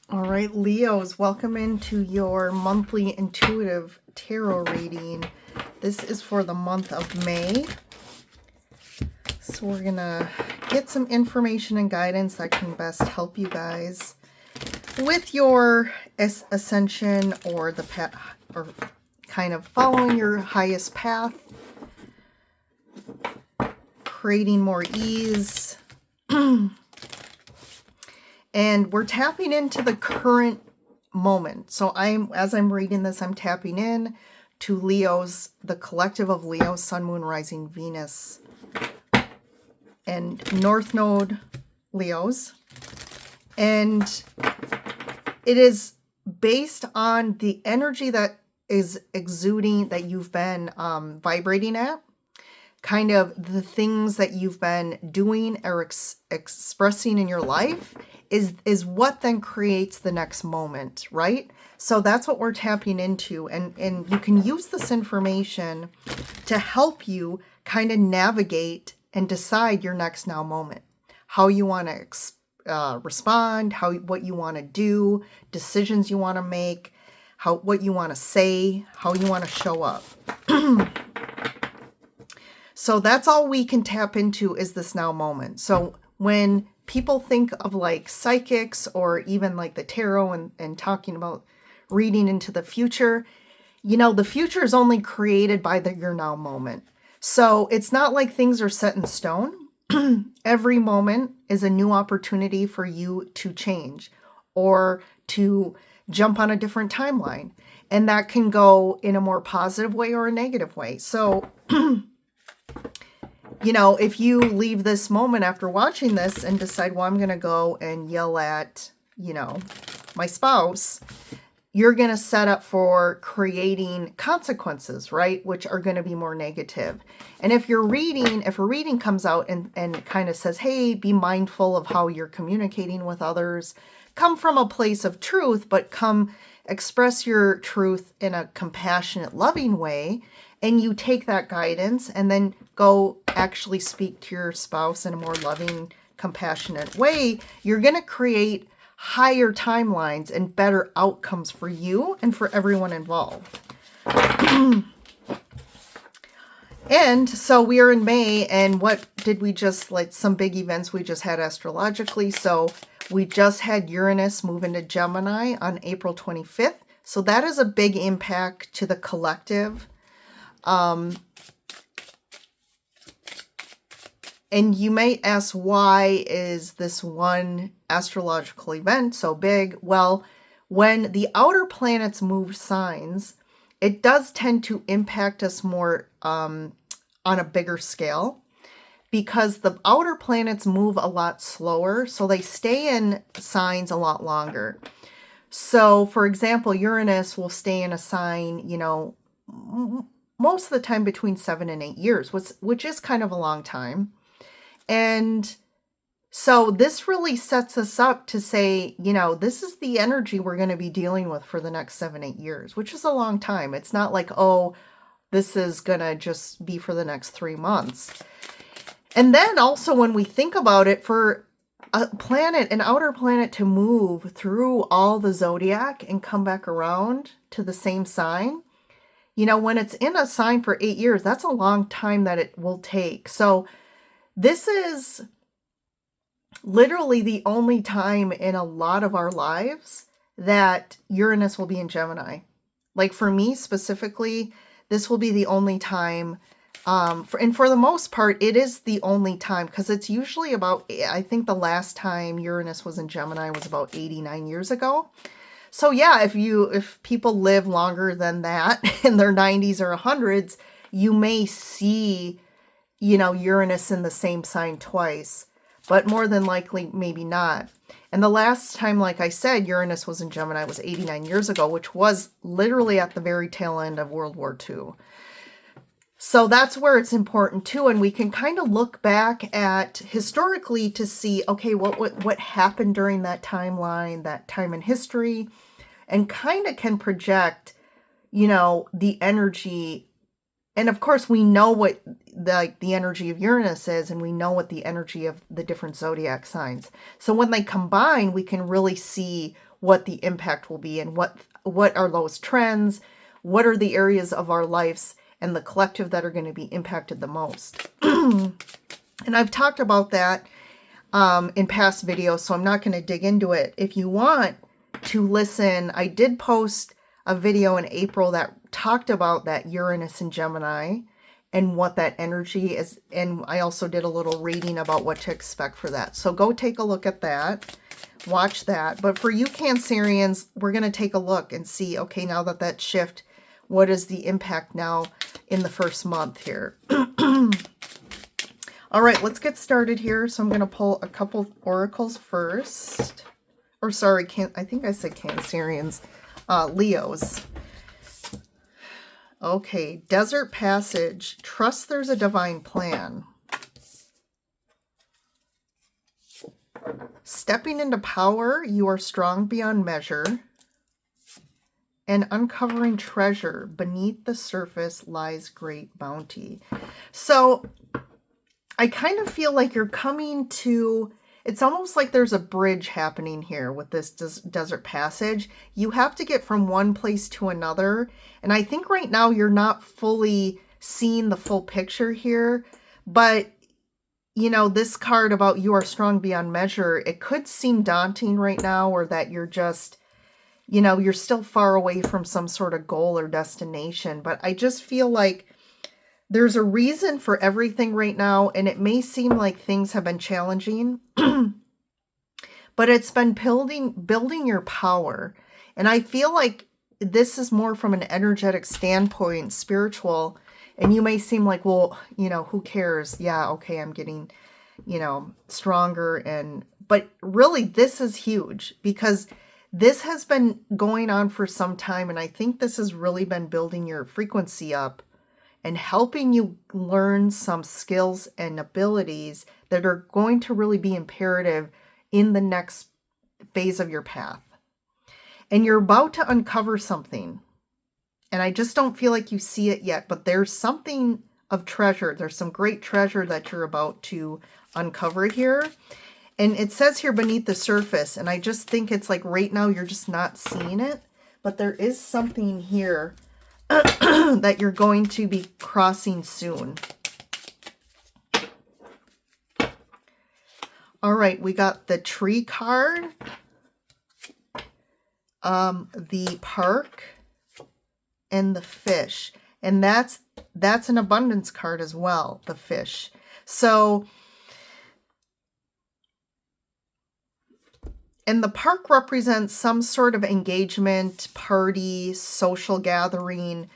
All right, Leos, welcome into your monthly intuitive tarot reading. This is for the month of May. So we're going to get some information and guidance that can best help you guys with your ascension or the path, or kind of following your highest path, creating more ease. And we're tapping into the current moment. So as I'm reading this, I'm tapping in to Leo's, the collective of Leo, Sun, Moon, Rising, Venus, and North Node Leos. And it is based on the energy that is exuding, that you've been vibrating at, kind of the things that you've been doing or expressing in your life is what then creates the next moment, right? So that's what we're tapping into. And you can use this information to help you kind of navigate and decide your next now moment, how you want to respond, what you want to do, decisions you want to make, what you want to say, how you want to show up. So that's all we can tap into is this now moment. So when people think of like psychics or even like the tarot and talking about reading into the future, you know, the future is only created by your now moment. So it's not like things are set in stone. Every moment is a new opportunity for you to change or to jump on a different timeline. And that can go in a more positive way or a negative way. So you know, if you leave this moment after watching this and decide, well, I'm going to go and yell at, you know, my spouse, you're going to set up for creating consequences, right? Which are going to be more negative. And if a reading comes out and kind of says, hey, be mindful of how you're communicating with others, come from a place of truth, but come express your truth in a compassionate, loving way, and you take that guidance and then go actually speak to your spouse in a more loving, compassionate way, you're going to create higher timelines and better outcomes for you and for everyone involved. And so we are in May, and what did we just, like some big events we just had astrologically. So we just had Uranus move into Gemini on April 25th. So that is a big impact to the collective. And you might ask, why is this one astrological event so big? Well, when the outer planets move signs, it does tend to impact us more on a bigger scale, because the outer planets move a lot slower, so they stay in signs a lot longer. So, for example, Uranus will stay in a sign, you know, most of the time between 7 and 8 years, which is kind of a long time. And so this really sets us up to say, you know, this is the energy we're going to be dealing with for the next 7, 8 years, which is a long time. It's not like, oh, this is going to just be for the next 3 months. And then also when we think about it, for an outer planet to move through all the zodiac and come back around to the same sign, you know, when it's in a sign for 8 years, that's a long time that it will take. So this is literally the only time in a lot of our lives that Uranus will be in Gemini. Like for me specifically, this will be the only time. For the most part, it is the only time, because it's usually about, I think the last time Uranus was in Gemini was about 89 years ago. So yeah, if people live longer than that in their 90s or 100s, you may see, you know, Uranus in the same sign twice, but more than likely, maybe not. And the last time, like I said, Uranus was in Gemini was 89 years ago, which was literally at the very tail end of World War II. So that's where it's important too. And we can kind of look back at historically to see, okay, what happened during that timeline, that time in history, and kind of can project, you know, the energy. And of course, we know what the energy of Uranus is, and we know what the energy of the different zodiac signs. So when they combine, we can really see what the impact will be and what are those trends, what are the areas of our lives and the collective that are going to be impacted the most. And I've talked about that in past videos, so I'm not going to dig into it. If you want to listen, I did post a video in April that talked about that Uranus and Gemini and what that energy is. And I also did a little reading about what to expect for that. So go take a look at that. Watch that. But for you Cancerians, we're going to take a look and see, okay, now that that shift, what is the impact now in the first month here? All right, let's get started here. So I'm going to pull a couple oracles first. Or sorry, I think I said Cancerians. Leos. Okay, Desert Passage. Trust there's a divine plan. Stepping into power, you are strong beyond measure. And uncovering treasure. Beneath the surface lies great bounty. So I kind of feel like you're coming to, it's almost like there's a bridge happening here with this Desert Passage. You have to get from one place to another. And I think right now you're not fully seeing the full picture here. But, you know, this card about you are strong beyond measure, it could seem daunting right now, or that you're just, you know, you're still far away from some sort of goal or destination. But I just feel like there's a reason for everything right now, and it may seem like things have been challenging, but it's been building your power. And I feel like this is more from an energetic standpoint, spiritual, and you may seem like, well, you know, who cares? Yeah, okay, I'm getting, you know, stronger, but really this is huge because this has been going on for some time, and I think this has really been building your frequency up and helping you learn some skills and abilities that are going to really be imperative in the next phase of your path. And you're about to uncover something. And I just don't feel like you see it yet, but there's something of treasure. There's some great treasure that you're about to uncover here. And it says here beneath the surface, and I just think it's like right now you're just not seeing it, but there is something here that you're going to be crossing soon. All right, we got the tree card, the park, and the fish. And that's an abundance card as well, the fish. So, and the park represents some sort of engagement, party, social gathering.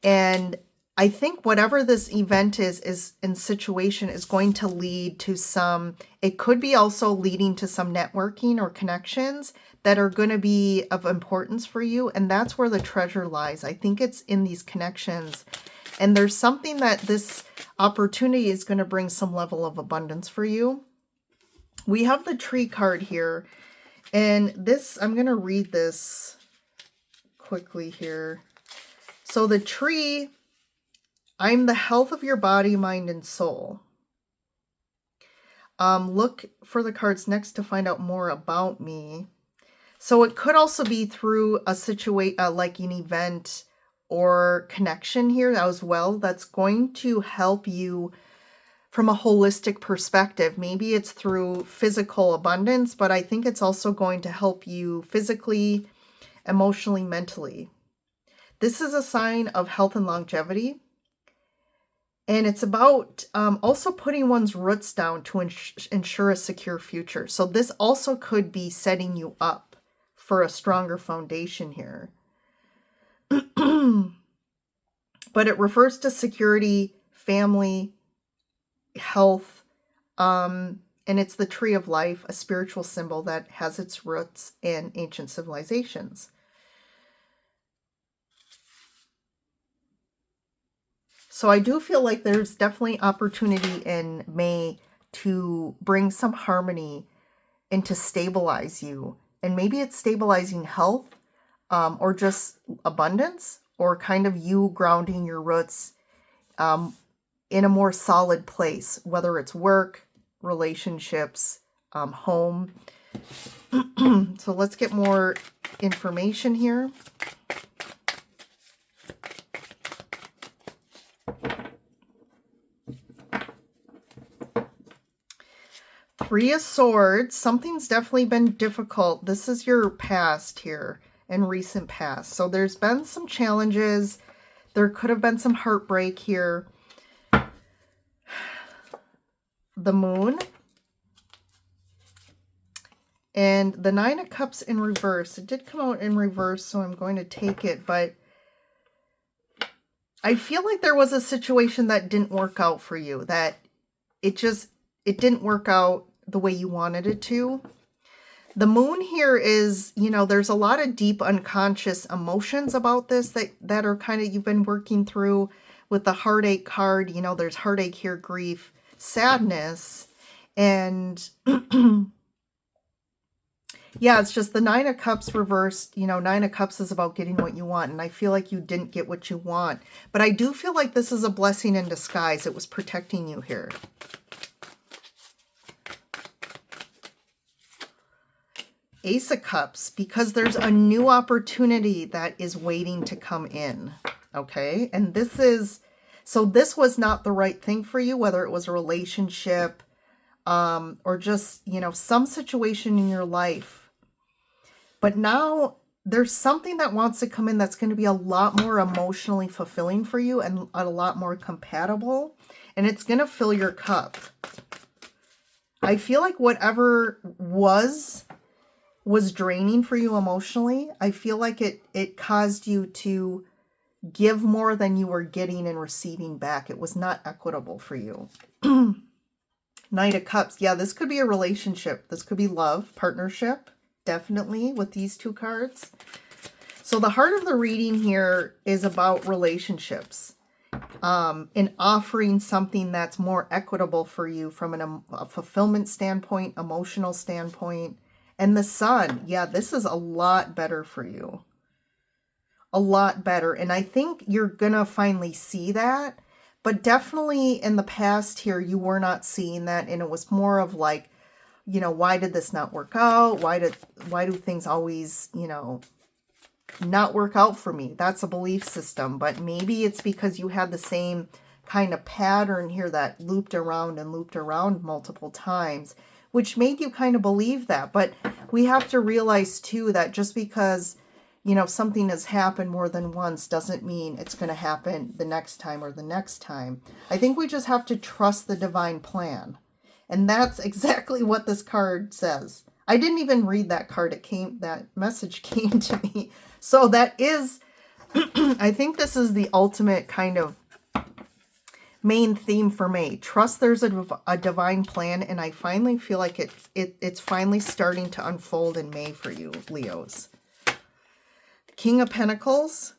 And I think whatever this event is in situation is going to lead to some, it could be also leading to some networking or connections that are going to be of importance for you. And that's where the treasure lies. I think it's in these connections. And there's something that this opportunity is going to bring some level of abundance for you. We have the tree card here. And this, I'm going to read this quickly here. So the tree, I'm the health of your body, mind, and soul. Look for the cards next to find out more about me. So it could also be through a like an event or connection here as well that's going to help you from a holistic perspective. Maybe it's through physical abundance, but I think it's also going to help you physically, emotionally, mentally. This is a sign of health and longevity. And it's about also putting one's roots down to ensure a secure future. So this also could be setting you up for a stronger foundation here. But it refers to security, family, health, and it's the tree of life, a spiritual symbol that has its roots in ancient civilizations. So I do feel like there's definitely opportunity in May to bring some harmony and to stabilize you. And maybe it's stabilizing health, or just abundance, or kind of you grounding your roots in a more solid place, whether it's work, relationships, home. So let's get more information here. Three of Swords. Something's definitely been difficult. This is your past here and recent past. So there's been some challenges. There could have been some heartbreak here. The Moon. And the Nine of Cups in reverse. It did come out in reverse, so I'm going to take it. But I feel like there was a situation that didn't work out for you. That it didn't work out the way you wanted it to. The Moon here is, you know, there's a lot of deep unconscious emotions about this that are kind of, you've been working through with the Heartache card. You know, there's heartache here, grief, sadness, and yeah, it's just the Nine of Cups reversed. You know, Nine of Cups is about getting what you want, and I feel like you didn't get what you want. But I do feel like this is a blessing in disguise. It was protecting you here. Ace of Cups, because there's a new opportunity that is waiting to come in, okay? And this was not the right thing for you, whether it was a relationship or just, you know, some situation in your life. But now there's something that wants to come in that's going to be a lot more emotionally fulfilling for you and a lot more compatible, and it's going to fill your cup. I feel like whatever was draining for you emotionally, I feel like it caused you to give more than you were getting and receiving back. It was not equitable for you. Knight of Cups. Yeah, this could be a relationship. This could be love, partnership, definitely, with these two cards. So the heart of the reading here is about relationships and offering something that's more equitable for you from a fulfillment standpoint, emotional standpoint. And the Sun, yeah, this is a lot better for you. A lot better. And I think you're going to finally see that. But definitely in the past here, you were not seeing that. And it was more of like, you know, why did this not work out? Why do things always, you know, not work out for me? That's a belief system. But maybe it's because you had the same kind of pattern here that looped around and looped around multiple times, which made you kind of believe that. But we have to realize too that just because, you know, something has happened more than once doesn't mean it's going to happen the next time or the next time. I think we just have to trust the divine plan. And that's exactly what this card says. I didn't even read that card. That message came to me. So that is, I think this is the ultimate kind of main theme for May. Trust there's a divine plan, and I finally feel like it's finally starting to unfold in May for you, Leos. King of Pentacles.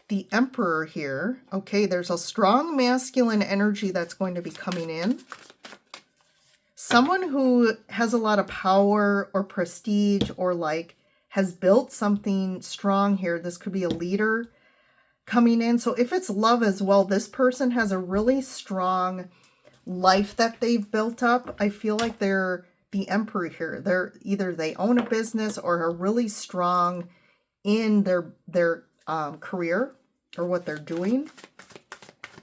The Emperor here. Okay, there's a strong masculine energy that's going to be coming in. Someone who has a lot of power or prestige or like has built something strong here. This could be a leader coming in. So if it's love as well, this person has a really strong life that they've built up. I feel like they're the Emperor here. They're either they own a business or are really strong in their career or what they're doing.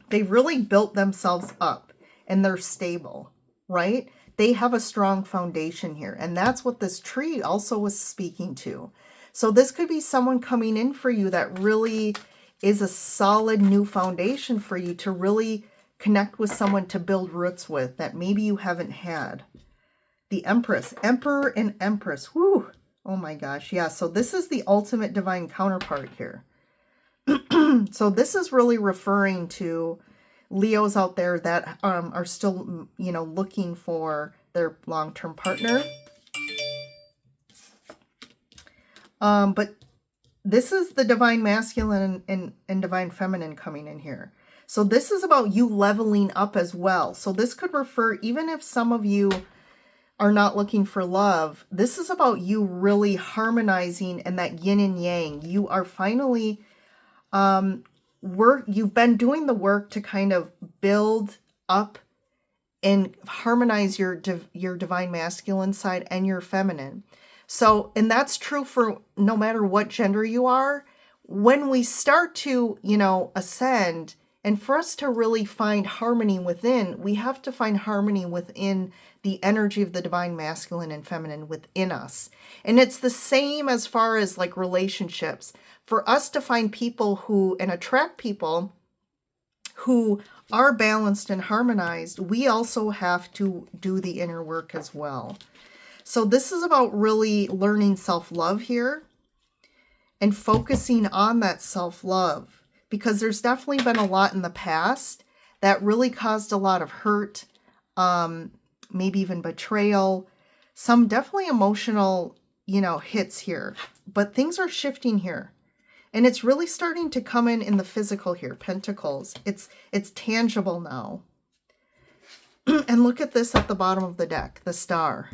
They've really built themselves up and they're stable, right? They have a strong foundation here. And that's what this tree also was speaking to. So this could be someone coming in for you that really is a solid new foundation for you to really connect with someone to build roots with that maybe you haven't had. The Empress, Emperor and Empress. Whew. Oh my gosh. Yeah. So this is the ultimate divine counterpart here. So this is really referring to Leos out there that are still, you know, looking for their long-term partner. But this is the divine masculine and divine feminine coming in here. So this is about you leveling up as well. So this could refer, even if some of you are not looking for love, this is about you really harmonizing and that yin and yang. You are finally, you've been doing the work to kind of build up and harmonize your divine masculine side and your feminine. So, and that's true for no matter what gender you are. When we start to, ascend, and for us to really find harmony within, we have to find harmony within the energy of the divine masculine and feminine within us. And it's the same as far as like relationships. For us to find people who, and attract people who are balanced and harmonized, we also have to do the inner work as well. So this is about really learning self-love here and focusing on that self-love, because there's definitely been a lot in the past that really caused a lot of hurt, maybe even betrayal, some definitely emotional, hits here. But things are shifting here. And it's really starting to come in the physical here, Pentacles. It's tangible now. And look at this at the bottom of the deck, the Star.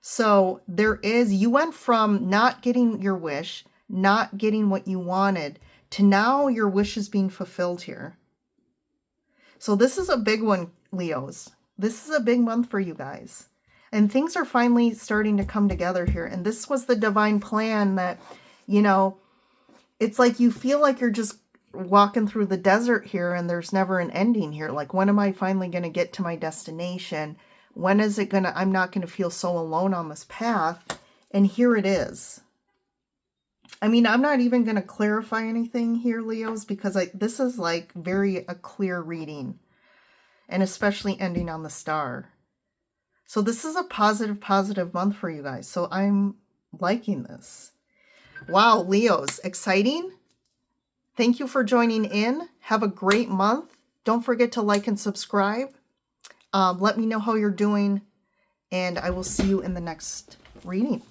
So you went from not getting your wish, not getting what you wanted, to now your wish is being fulfilled here. So this is a big one, Leos. This is a big month for you guys. And things are finally starting to come together here. And this was the divine plan that, it's like you feel like you're just walking through the desert here and there's never an ending here. Like, when am I finally going to get to my destination? When is it I'm not going to feel so alone on this path? And here it is. I mean, I'm not even going to clarify anything here, Leos, because this is like a clear reading, and especially ending on the Star. So this is a positive month for you guys. So I'm liking this. Wow, Leos, exciting. Thank you for joining in. Have a great month. Don't forget to like and subscribe. Let me know how you're doing, and I will see you in the next reading.